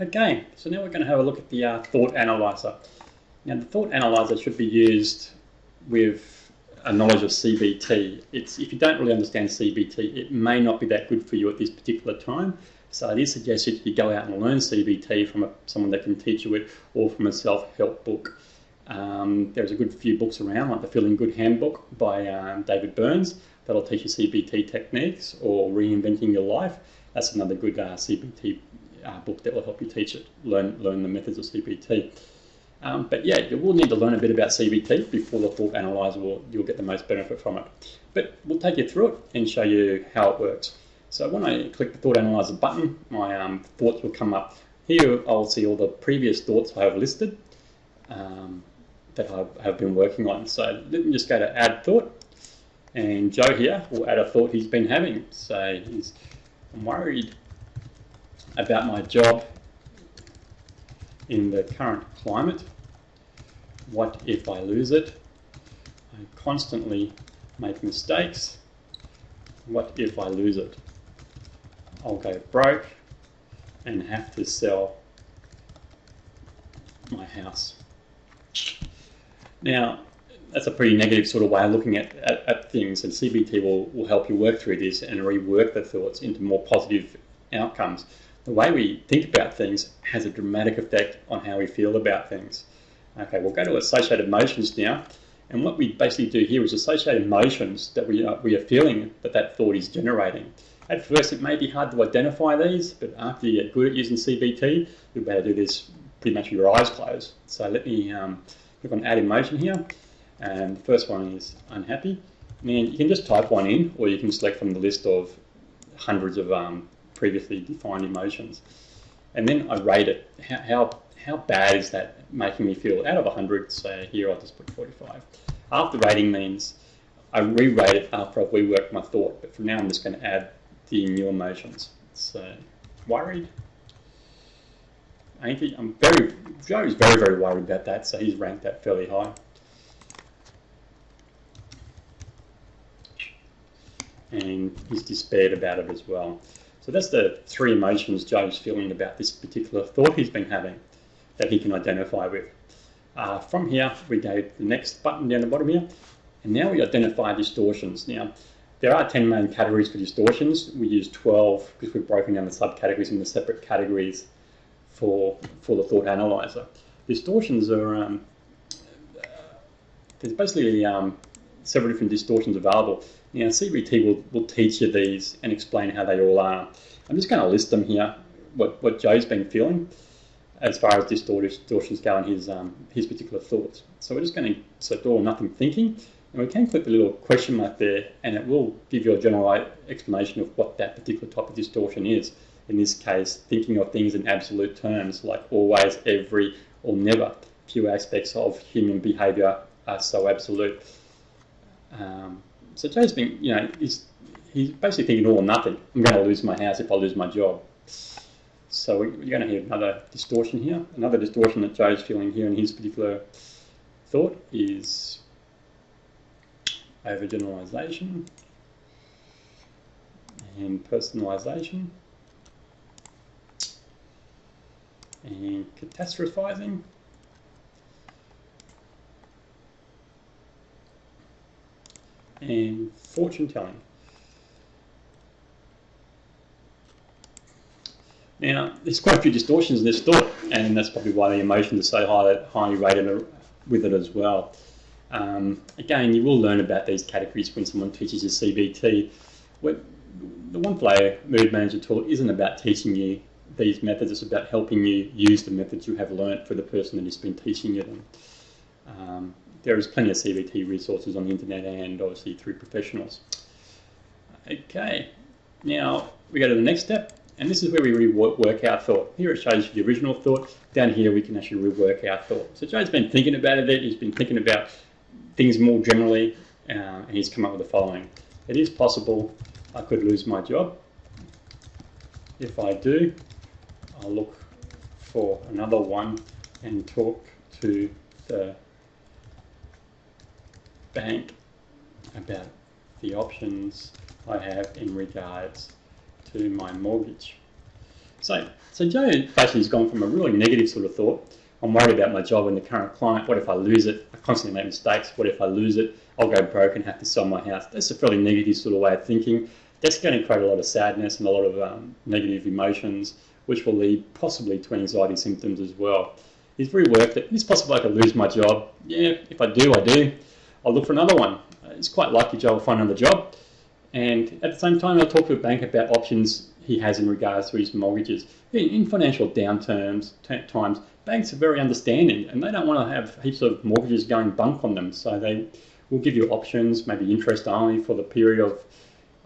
Okay, so now we're going to have a look at the thought analyzer. Now the thought analyzer should be used with a knowledge of CBT. If you don't really understand CBT, it may not be that good for you at this particular time. So it is suggested you go out and learn CBT from someone that can teach you it, or from a self-help book. There's a good few books around, like the Feeling Good Handbook by David Burns, that'll teach you CBT techniques, or Reinventing Your Life. That's another good CBT book that will help you learn the methods of CBT. But yeah, you will need to learn a bit about CBT before the thought analyzer you'll get the most benefit from it. But we'll take you through it and show you how it works. So when I click the thought analyzer button, my thoughts will come up. Here I'll see all the previous thoughts I have listed that I have been working on. So let me just go to add thought, and Joe here will add a thought he's been having. So I'm worried about my job in the current climate. What if I lose it? I constantly make mistakes. What if I lose it? I'll go broke and have to sell my house. Now, that's a pretty negative sort of way of looking at things, and CBT will help you work through this and rework the thoughts into more positive outcomes. The way we think about things has a dramatic effect on how we feel about things. Okay, we'll go to associated emotions now, and what we basically do here is associate emotions that we are feeling that thought is generating. At first, it may be hard to identify these, but after you get good at using CBT, you'll be able to do this pretty much with your eyes closed. So let me click on Add Emotion here, and the first one is unhappy. And you can just type one in, or you can select from the list of hundreds of previously defined emotions. And then I rate it. How bad is that making me feel? Out of 100, so here I'll just put 45. After rating means I re-rate it after I've reworked my thought, but for now I'm just going to add the new emotions. So, worried. Joe is very, very worried about that, so he's ranked that fairly high. And he's despaired about it as well. So that's the three emotions Joe's feeling about this particular thought he's been having that he can identify with. From here, we go to the next button down the bottom here, and now we identify distortions. Now, there are 10 main categories for distortions. We use 12 because we've broken down the subcategories into separate categories for the thought analyzer. Distortions are, there's basically several different distortions available. Now, CBT will teach you these and explain how they all are. I'm just going to list them here, what Joe's been feeling as far as distortions go in his particular thoughts. So we're just going to select all or nothing thinking, and we can click the little question mark there, and it will give you a general explanation of what that particular type of distortion is. In this case, thinking of things in absolute terms, like always, every, or never. Few aspects of human behaviour are so absolute. So Joe's been, he's basically thinking all or nothing. I'm going to lose my house if I lose my job. So we're going to hear another distortion here. Another distortion that Joe's feeling here in his particular thought is overgeneralization and personalization and catastrophizing and fortune telling. Now, there's quite a few distortions in this thought, and that's probably why the emotions are so highly rated with it as well. Again, you will learn about these categories when someone teaches you CBT. The One Flow Mood Manager tool isn't about teaching you these methods, it's about helping you use the methods you have learnt for the person that has been teaching you them. There is plenty of CBT resources on the internet and obviously through professionals. Okay, now we go to the next step, and this is where we rework our thought. Here it shows you the original thought. Down here we can actually rework our thought. So Joe's been thinking about it, he's been thinking about things more generally, and he's come up with the following. It is possible I could lose my job. If I do, I'll look for another one and talk to the bank about the options I have in regards to my mortgage. So Joe basically has gone from a really negative sort of thought. I'm worried about my job and the current client. What if I lose it? I constantly make mistakes. What if I lose it? I'll go broke and have to sell my house. That's a fairly negative sort of way of thinking. That's going to create a lot of sadness and a lot of negative emotions, which will lead possibly to anxiety symptoms as well. He's reworked it. It's possible I could lose my job. Yeah, if I do, I do. I'll look for another one. It's quite likely Joe will find another job. And at the same time, I'll talk to a bank about options he has in regards to his mortgages. In financial downturns, times, banks are very understanding and they don't want to have heaps of mortgages going bunk on them. So they will give you options, maybe interest only for the period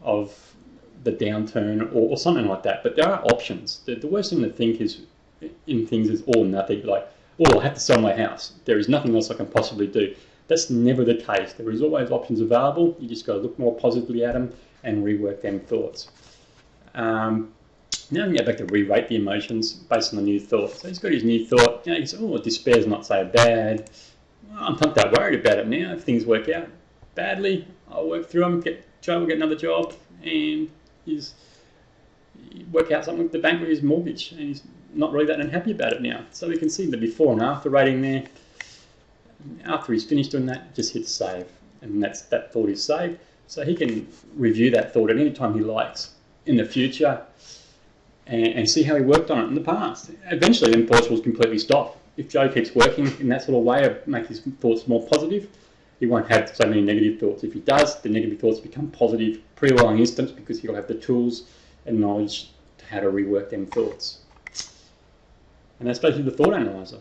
of the downturn or something like that. But there are options. The worst thing to think is in things is all or nothing, like, oh, I have to sell my house. There is nothing else I can possibly do. That's never the case. There is always options available. You just got to look more positively at them and rework them thoughts. Now we can go back to re-rate the emotions based on the new thought. So he's got his new thought. You know, he says, oh, despair's not so bad. Well, I'm not that worried about it now. If things work out badly, I'll work through them. Joe will get another job and work out something with the bank with his mortgage. And he's not really that unhappy about it now. So we can see the before and after rating there. After he's finished doing that, just hit save. And that thought is saved. So he can review that thought at any time he likes in the future and see how he worked on it in the past. Eventually then thoughts will completely stop. If Joe keeps working in that sort of way of make his thoughts more positive, he won't have so many negative thoughts. If he does, the negative thoughts become positive pretty well in instant because he'll have the tools and knowledge to how to rework them thoughts. And that's basically the thought analyzer.